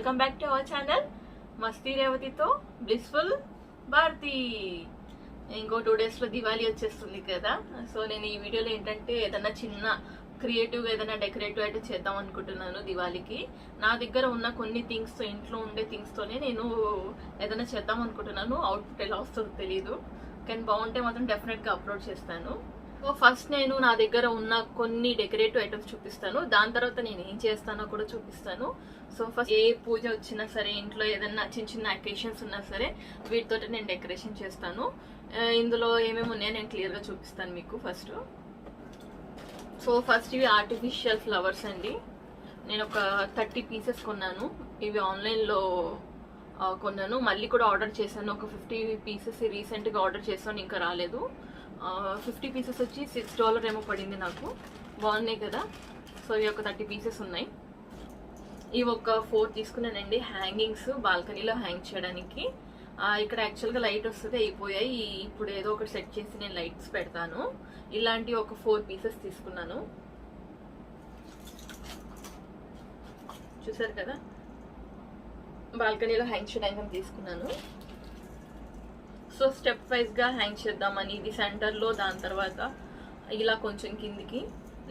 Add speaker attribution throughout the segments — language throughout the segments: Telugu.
Speaker 1: Welcome back to our channel Masti రేవతితో blissful Bharati. ఇంకో 2 days లో దివాళీ వచ్చేస్తుంది కదా. సో నేను ఈ వీడియోలో ఏంటంటే ఏదైనా చిన్న క్రియేటివ్గా ఏదైనా డెకరేటివ్ అయితే చేద్దాం అనుకుంటున్నాను దివాళీకి. నా దగ్గర ఉన్న కొన్ని థింగ్స్తో, ఇంట్లో ఉండే థింగ్స్తోనే నేను ఏదైనా చేద్దాం అనుకుంటున్నాను. అవుట్పుట్ ఎలా వస్తుందో తెలియదు, కానీ బాగుంటే మాత్రం డెఫినెట్గా అప్లోడ్ చేస్తాను. సో ఫస్ట్ నేను నా దగ్గర ఉన్న కొన్ని డెకరేటివ్ ఐటమ్స్ చూపిస్తాను, దాని తర్వాత నేను ఏం చేస్తానో కూడా చూపిస్తాను. సో ఫస్ట్ ఏ పూజ వచ్చినా సరే, ఇంట్లో ఏదైనా చిన్న చిన్న అకేషన్స్ ఉన్నా సరే వీటితో నేను డెకరేషన్ చేస్తాను. ఇందులో ఏమేమి ఉన్నాయో నేను క్లియర్గా చూపిస్తాను మీకు ఫస్ట్. సో ఫస్ట్ ఇవి ఆర్టిఫిషియల్ ఫ్లవర్స్ అండి. నేను ఒక 30 pieces కొన్నాను. ఇవి ఆన్లైన్లో కొన్నాను, మళ్ళీ కూడా ఆర్డర్ చేశాను. ఒక 50 pieces రీసెంట్గా ఆర్డర్ చేశాను, ఇంకా రాలేదు. 50 pieces వచ్చి $6 ఏమో పడింది నాకు. బాగున్నాయి కదా. సో ఇవి ఒక 30 pieces ఉన్నాయి. ఇవి ఒక 4 తీసుకున్నానండి, హ్యాంగింగ్స్ బాల్కనీలో హ్యాంగ్ చేయడానికి. ఇక్కడ యాక్చువల్గా లైట్ వస్తుంది, అయిపోయాయి. ఇప్పుడు ఏదో ఒకటి సెట్ చేసి నేను లైట్స్ పెడతాను. ఇలాంటి ఒక 4 pieces తీసుకున్నాను. చూసారు కదా, బాల్కనీలో హ్యాంగ్ చేయడానికి తీసుకున్నాను. సో స్టెప్ వైజ్గా హ్యాంగ్ చేద్దామని, ఇది సెంటర్లో, దాని తర్వాత ఇలా కొంచెం కిందికి,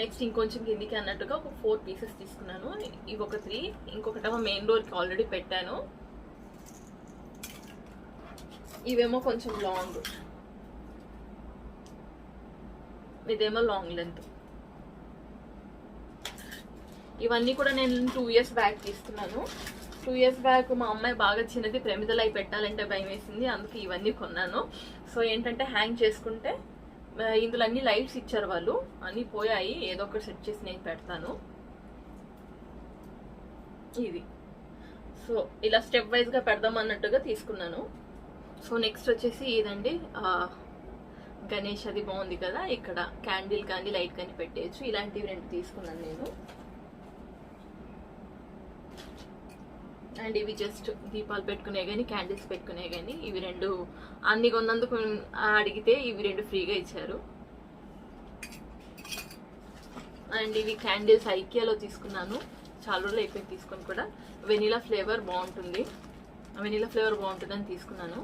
Speaker 1: నెక్స్ట్ ఇంకొంచెం కిందికి అన్నట్టుగా ఒక 4 pieces తీసుకున్నాను. ఇవి ఒక 3, ఇంకొకటేమో మెయిన్ డోర్కి ఆల్రెడీ పెట్టాను. ఇవేమో కొంచెం లాంగ్, ఇదేమో లాంగ్ లెంత్. ఇవన్నీ కూడా నేను 2 years బ్యాక్ తీసుకున్నాను. 2 years బ్యాక్ మా అమ్మాయి బాగా చిన్నది, ప్రమిదలు అవి పెట్టాలంటే భయం వేసింది, అందుకే ఇవన్నీ కొన్నాను. సో ఏంటంటే హ్యాంగ్ చేసుకుంటే, ఇందులో అన్ని లైట్స్ ఇచ్చారు వాళ్ళు, అన్నీ పోయాయి. ఏదో ఒకటి సెట్ చేసి నేను పెడతాను. ఇది సో ఇలా స్టెప్ వైజ్గా పెడదాం అన్నట్టుగా తీసుకున్నాను. సో నెక్స్ట్ వచ్చేసి ఇదండి, గణేష్ అది బాగుంది కదా. ఇక్కడ క్యాండిల్ కానీ లైట్ కానీ పెట్టేయచ్చు. ఇలాంటివి 2 తీసుకున్నాను నేను. అండ్ ఇవి జస్ట్ దీపాలు పెట్టుకునే కానీ, క్యాండిల్స్ పెట్టుకునే కానీ. ఇవి 2 అన్ని కొన్నందుకు అడిగితే ఇవి 2 ఫ్రీగా ఇచ్చారు. అండ్ ఇవి క్యాండిల్స్ ఐకియాలో తీసుకున్నాను, చాలా రోజులు అయిపోయింది తీసుకొని కూడా. వెనీలా ఫ్లేవర్ బాగుంటుంది, వెనీలా ఫ్లేవర్ బాగుంటుందని తీసుకున్నాను.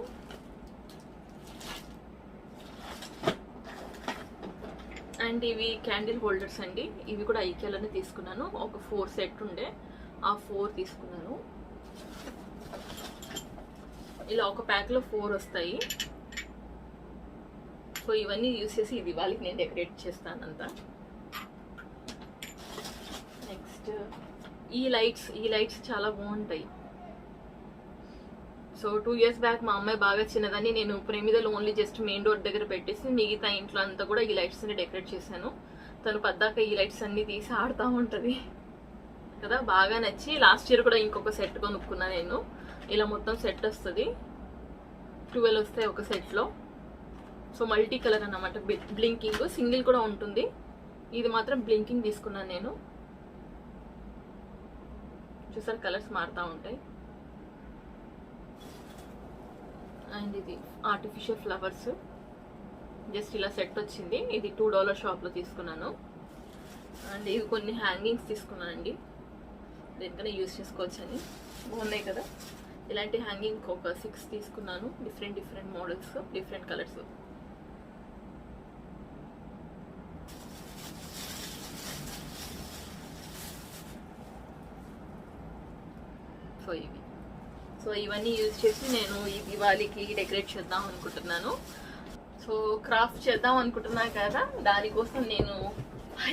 Speaker 1: అండ్ ఇవి క్యాండిల్ హోల్డర్స్ అండి. ఇవి కూడా ఐకియాలోనే తీసుకున్నాను. ఒక 4 సెట్ ఉండే, ఆ 4 తీసుకున్నాను. ఇలా ఒక ప్యాక్లో 4 వస్తాయి. సో ఇవన్నీ యూజ్ చేసి ఇది వాళ్ళకి నేను డెకరేట్ చేస్తానంతా. నెక్స్ట్ ఈ లైట్స్ చాలా బాగుంటాయి. సో 2 years బ్యాక్ మా అమ్మాయి బాగా చిన్నదని నేను ప్రమిదలు ఓన్లీ జస్ట్ మెయిన్ డోర్ దగ్గర పెట్టేసి మిగతా ఇంట్లో అంతా కూడా ఈ లైట్స్ అన్ని డెకరేట్ చేశాను. తను పద్దాక ఈ లైట్స్ అన్ని తీసి ఆడుతూ ఉంటుంది కదా, బాగా నచ్చి లాస్ట్ ఇయర్ కూడా ఇంకొక సెట్ కొనుక్కున్నా నేను. ఇలా మొత్తం సెట్ వస్తుంది, 12 వస్తాయి ఒక సెట్లో. సో మల్టీ కలర్ అన్నమాట, బ్లింకింగ్. సింగిల్ కూడా ఉంటుంది, ఇది మాత్రం బ్లింకింగ్ తీసుకున్నాను నేను. చూసారు, కలర్స్ మారుతూ ఉంటాయి. అండ్ ఇది ఆర్టిఫిషియల్ ఫ్లవర్స్, జస్ట్ ఇలా సెట్ వచ్చింది. ఇది $2 షాప్లో తీసుకున్నాను. అండ్ ఇవి కొన్ని హ్యాంగింగ్స్ తీసుకున్నానండి, దేనికైనా యూజ్ చేసుకోవచ్చని. బాగున్నాయి కదా. ఇలాంటి హ్యాంగింగ్ ఒక 6 తీసుకున్నాను, different models, different colours. So ఇవన్నీ యూజ్ చేసి నేను ఈ దివాళీకి డెకరేట్ చేద్దాం అనుకుంటున్నాను. సో క్రాఫ్ట్ చేద్దాం అనుకుంటున్నాను కదా, దానికోసం నేను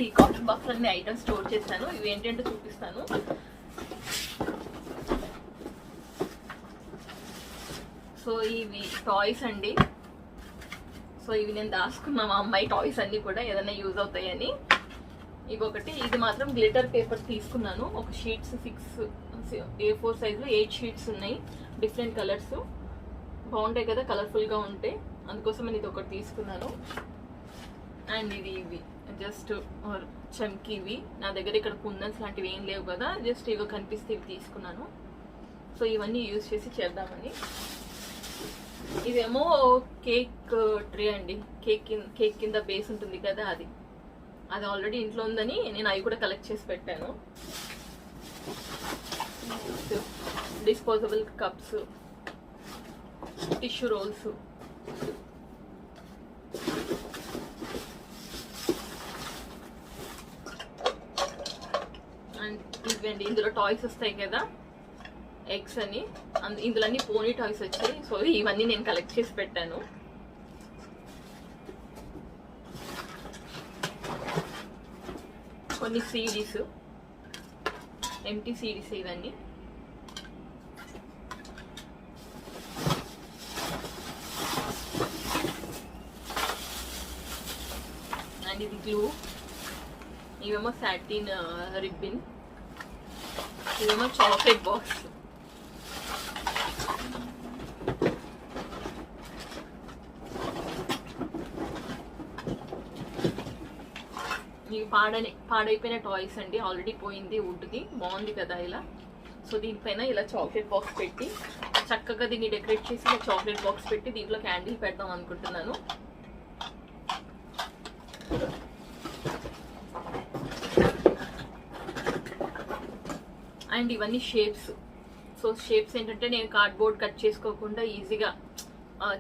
Speaker 1: ఈ కాటన్ బాక్స్ అన్ని ఐటమ్స్ స్టోర్ చేశాను. ఇవి ఏంటంటే చూపిస్తాను. సో ఇవి టాయ్స్ అండి. సో ఇవి నేను దాచుకున్నా, మా అమ్మాయి టాయ్స్ అన్ని కూడా ఏదైనా యూజ్ అవుతాయని. ఇవొకటి, ఇది మాత్రం గ్లిటర్ పేపర్ తీసుకున్నాను. ఒక షీట్స్ 6 A4 సైజులో 8 షీట్స్ ఉన్నాయి, డిఫరెంట్ కలర్స్. బాగుంటాయి కదా, కలర్ఫుల్గా ఉంటాయి, అందుకోసం నేను ఇది ఒకటి తీసుకున్నాను. అండ్ ఇవి జస్ట్ చమ్కీవి. నా దగ్గర ఇక్కడ కుందన్స్ లాంటివి ఏం లేవు కదా, జస్ట్ ఇవి కనిపిస్తే ఇవి తీసుకున్నాను. సో ఇవన్నీ యూజ్ చేసి చేద్దామని. ఇవేమో కేక్ ట్రే అండి, కేక్ కింద బేస్ ఉంటుంది కదా, అది ఆల్రెడీ ఇంట్లో ఉందని నేను అవి కూడా కలెక్ట్ చేసి పెట్టాను. Disposable cups, tissue rolls, and ఇవండి ఇందులో టాయ్స్ వస్తాయి కదా ఎగ్స్ అని, ఇందులో అన్ని పోనీ టాయ్స్ వచ్చాయి. సో ఇవన్నీ నేను కలెక్ట్ చేసి పెట్టాను. కొన్ని సీడీస్, ఎంటీ సీడీస్ ఇవన్నీ. అండ్ ఇది గ్లూ, ఇవేమో సాటిన్ రిబ్బన్, ఇవేమో చాక్లెట్ బాక్స్. ఇవి పాడైపోయిన టాయ్స్ అండి, ఆల్రెడీ పోయింది వుడ్ది, బాగుంది కదా ఇలా. సో దీనిపైన ఇలా చాక్లెట్ బాక్స్ పెట్టి చక్కగా దీన్ని డెకరేట్ చేసి ఇలా చాక్లెట్ బాక్స్ పెట్టి దీంట్లో క్యాండిల్ పెడదాం అనుకుంటున్నాను. అండ్ ఇవన్నీ షేప్స్. సో షేప్స్ ఏంటంటే నేను కార్డ్బోర్డ్ కట్ చేసుకోకుండా ఈజీగా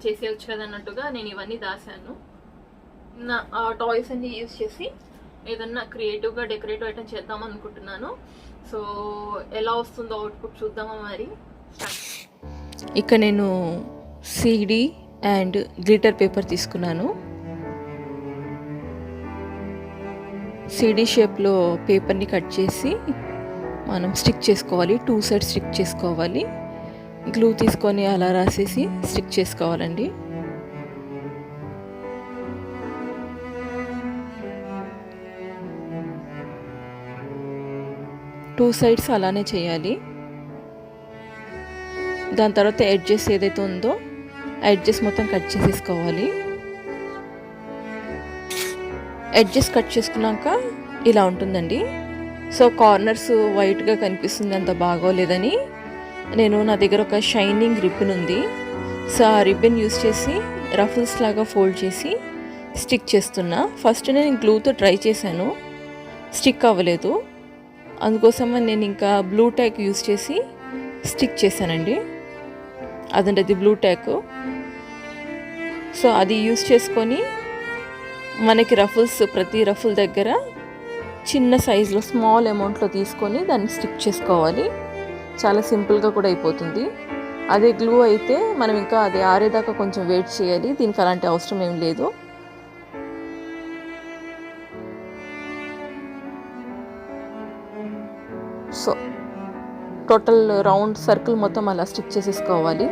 Speaker 1: చేసేయచ్చు కదా అన్నట్టుగా నేను ఇవన్నీ దాసాను. నా టాయ్స్ అన్ని యూజ్ చేసి ఏదన్నా క్రియేటివ్గా డెకరేటివ్ ఐటమ్ చేద్దాం అనుకుంటున్నాను. సో ఎలా వస్తుందో అవుట్పుట్ చూద్దామా మరి.
Speaker 2: ఇక నేను సీడీ అండ్ గ్లిటర్ పేపర్ తీసుకున్నాను. సీడీ షేప్లో పేపర్ని కట్ చేసి మనం స్టిక్ చేసుకోవాలి, 2 సైడ్స్ స్టిక్ చేసుకోవాలి. గ్లూ తీసుకొని అలా రాసేసి స్టిక్ చేసుకోవాలండి. టూ సైడ్స్ అలానే చేయాలి. దాని తర్వాత ఎడ్జెస్ ఏదైతే ఉందో ఎడ్జెస్ మొత్తం కట్ చేసేసుకోవాలి. ఎడ్జెస్ కట్ చేసుకున్నాక ఇలా ఉంటుందండి. సో కార్నర్స్ వైట్గా కనిపిస్తుంది, అంత బాగోలేదని నేను నా దగ్గర ఒక షైనింగ్ రిబ్బన్ ఉంది. సో ఆ రిబ్బన్ యూస్ చేసి రఫుల్స్ లాగా ఫోల్డ్ చేసి స్టిక్ చేస్తున్నా. ఫస్ట్ నేను గ్లూతో ట్రై చేశాను, స్టిక్ అవ్వలేదు. అందుకోసం నేను ఇంకా బ్లూ ట్యాక్ యూస్ చేసి స్టిక్ చేశానండి. అదండి అది బ్లూ ట్యాక్. సో అది యూస్ చేసుకొని మనకి రఫుల్స్ ప్రతి రఫుల్ దగ్గర చిన్న సైజులో స్మాల్ అమౌంట్లో తీసుకొని దాన్ని స్టిక్ చేసుకోవాలి. చాలా సింపుల్గా కూడా అయిపోతుంది. అదే గ్లూ అయితే మనం ఇంకా అది ఆరేదాకా కొంచెం వెయిట్ చేయాలి. దీనికి అలాంటి అవసరం ఏం లేదు. సో టోటల్ రౌండ్ సర్కిల్ మొత్తం అలా స్టిక్ చేసేసుకోవాలి.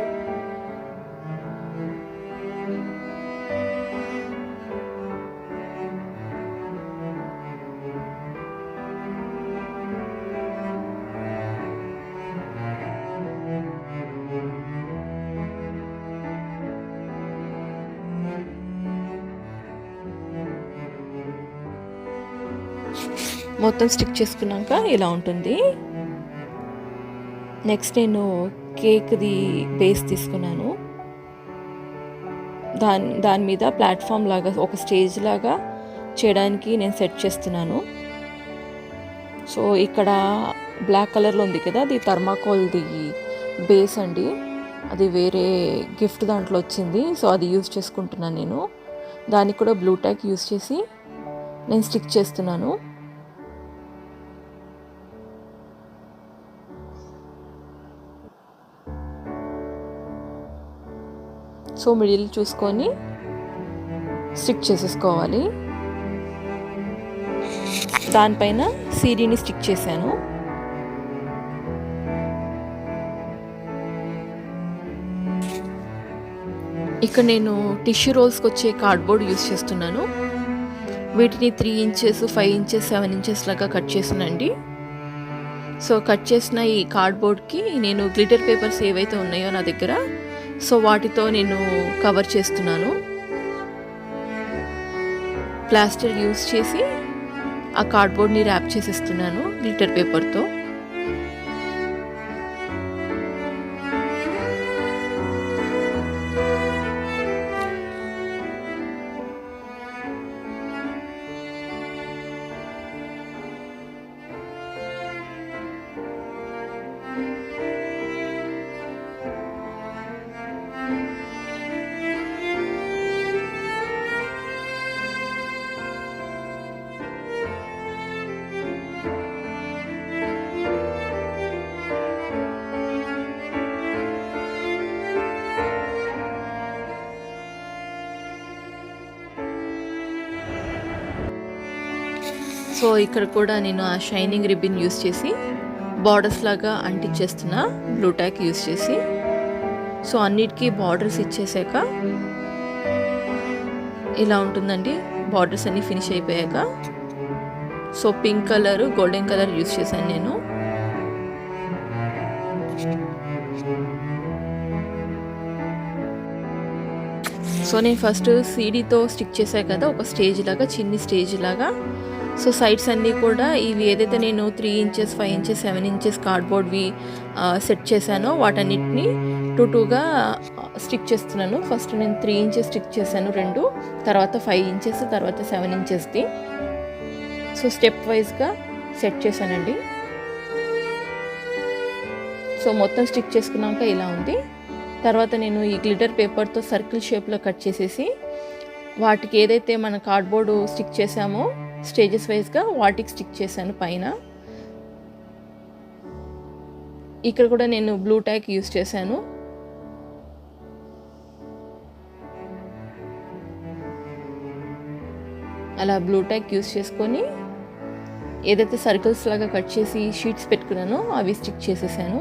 Speaker 2: మొత్తం స్టిక్ చేసుకున్నాక ఇలా ఉంటుంది. నెక్స్ట్ నేను కేక్ది బేస్ తీసుకున్నాను. దాని మీద ప్లాట్ఫామ్ లాగా ఒక స్టేజ్ లాగా చేయడానికి నేను సెట్ చేస్తున్నాను. సో ఇక్కడ బ్లాక్ కలర్లో ఉంది కదా, అది థర్మాకోల్ది బేస్ అండి. అది వేరే గిఫ్ట్ దాంట్లో వచ్చింది. సో అది యూజ్ చేసుకుంటున్నాను నేను. దానికి కూడా బ్లూ ట్యాక్ యూజ్ చేసి నేను స్టిక్ చేస్తున్నాను. సో మిడిల్ చూసుకొని స్టిక్ చేసేసుకోవాలి. దానిపైన సీడీని స్టిక్ చేశాను. ఇక్కడ నేను టిష్యూ రోల్స్కి వచ్చే కార్డ్బోర్డ్ యూస్ చేస్తున్నాను. వీటిని 3 ఇంచెస్ 5 ఇంచెస్ 7 ఇంచెస్ లాగా కట్ చేసానండి. సో కట్ చేసిన ఈ కార్డ్బోర్డ్కి నేను గ్లిటర్ పేపర్స్ ఏవైతే ఉన్నాయో నా దగ్గర, సో వాటితో నేను కవర్ చేస్తున్నాను. ప్లాస్టర్ యూస్ చేసి ఆ కార్డ్బోర్డ్ని ర్యాప్ చేసేస్తున్నాను గ్లిటర్ పేపర్తో. సో ఇక్కడ కూడా నేను ఆ షైనింగ్ రిబ్బన్ యూస్ చేసి బార్డర్స్ లాగా అంటించేస్తున్నా బ్లూ టాక్ యూస్ చేసి. సో అన్నిటికీ బార్డర్స్ ఇచ్చేసాక ఇలా ఉంటుందండి బార్డర్స్ అన్నీ ఫినిష్ అయిపోయాక. So pink colour golden colour use చేశాను నేను. సో నేను ఫస్ట్ సీడీతో స్టిక్ చేశాను కదా ఒక స్టేజ్ లాగా, చిన్ని స్టేజ్ లాగా. సో సైడ్స్ అన్నీ కూడా ఇవి ఏదైతే నేను 3 ఇంచెస్ 5 ఇంచెస్ 7 ఇంచెస్ కార్డ్బోర్డ్వి సెట్ చేశానో వాటన్నిటిని 2గా స్టిక్ చేస్తున్నాను. ఫస్ట్ నేను 3 ఇంచెస్ స్టిక్ చేశాను 2, తర్వాత 5 ఇంచెస్, తర్వాత 7 ఇంచెస్ది. సో స్టెప్ వైజ్గా సెట్ చేశానండి. సో మొత్తం స్టిక్ చేసుకున్నాక ఇలా ఉంది. తర్వాత నేను ఈ గ్లిటర్ పేపర్తో సర్కిల్ షేప్లో కట్ చేసేసి వాటికి ఏదైతే మన కార్డ్బోర్డు స్టిక్ చేసామో స్టేజెస్ వైజ్గా వాటికి స్టిక్ చేశాను పైన. ఇక్కడ కూడా నేను బ్లూ టాక్ యూస్ చేశాను. అలా బ్లూ టాక్ యూస్ చేసుకొని ఏదైతే సర్కిల్స్ లాగా కట్ చేసి షీట్స్ పెట్టుకున్నానో అవి స్టిక్ చేసేసాను.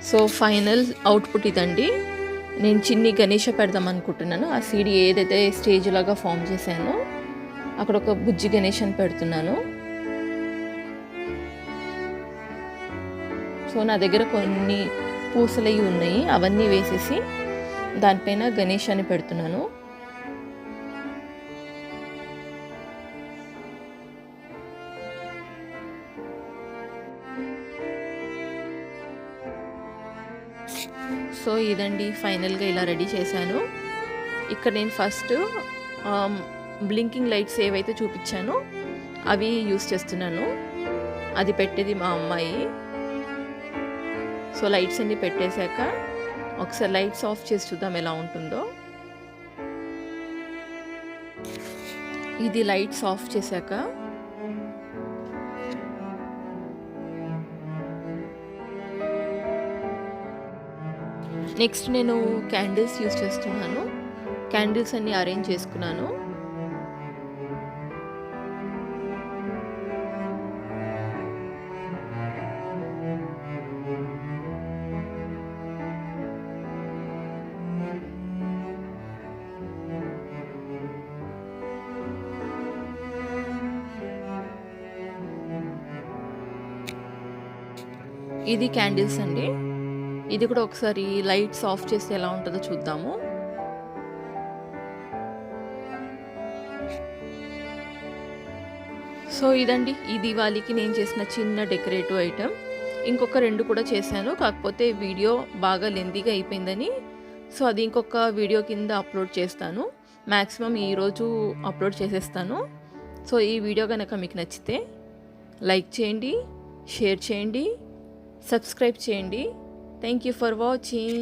Speaker 2: సో ఫైనల్ అవుట్పుట్ ఇదండి. నేను చిన్ని గణేష పెడదాం అనుకుంటున్నాను. ఆ సీడీ ఏదైతే స్టేజ్ లాగా ఫామ్ చేశానో అక్కడ ఒక బుజ్జి గణేషని పెడుతున్నాను. సో నా దగ్గర కొన్ని పూసలవి ఉన్నాయి, అవన్నీ వేసేసి దానిపైన గణేషాన్ని పెడుతున్నాను. సో ఇదండి ఫైనల్గా ఇలా రెడీ చేశాను. ఇక్కడ నేను ఫస్ట్ బ్లింకింగ్ లైట్స్ ఏవైతే చూపించానో అవి యూస్ చేస్తున్నాను. అది పెట్టేది మా అమ్మాయి. సో లైట్స్ అన్ని పెట్టేశాక ఒకసారి లైట్స్ ఆఫ్ చేసి చూద్దాం ఎలా ఉంటుందో. ఇది లైట్స్ ఆఫ్ చేశాక నెక్స్ట్ నేను క్యాండిల్స్ యూస్ చేస్తున్నాను. క్యాండిల్స్ అన్ని అరేంజ్ చేసుకున్నాను. ఇది క్యాండిల్స్ అండి. ఇది కూడా ఒకసారి లైట్స్ ఆఫ్ చేస్తే ఎలా ఉంటుందో చూద్దాము. సో ఇదండి ఈ దివాళీకి నేను చేసిన చిన్న డెకరేటివ్ ఐటమ్. ఇంకొక 2 కూడా చేశాను, కాకపోతే వీడియో బాగా లెంతీగా అయిపోయిందని సో అది ఇంకొక వీడియో కింద అప్లోడ్ చేస్తాను. మ్యాక్సిమం ఈరోజు అప్లోడ్ చేసేస్తాను. సో ఈ వీడియో కనుక మీకు నచ్చితే లైక్ చేయండి, షేర్ చేయండి, సబ్స్క్రైబ్ చేయండి. Thank you for watching.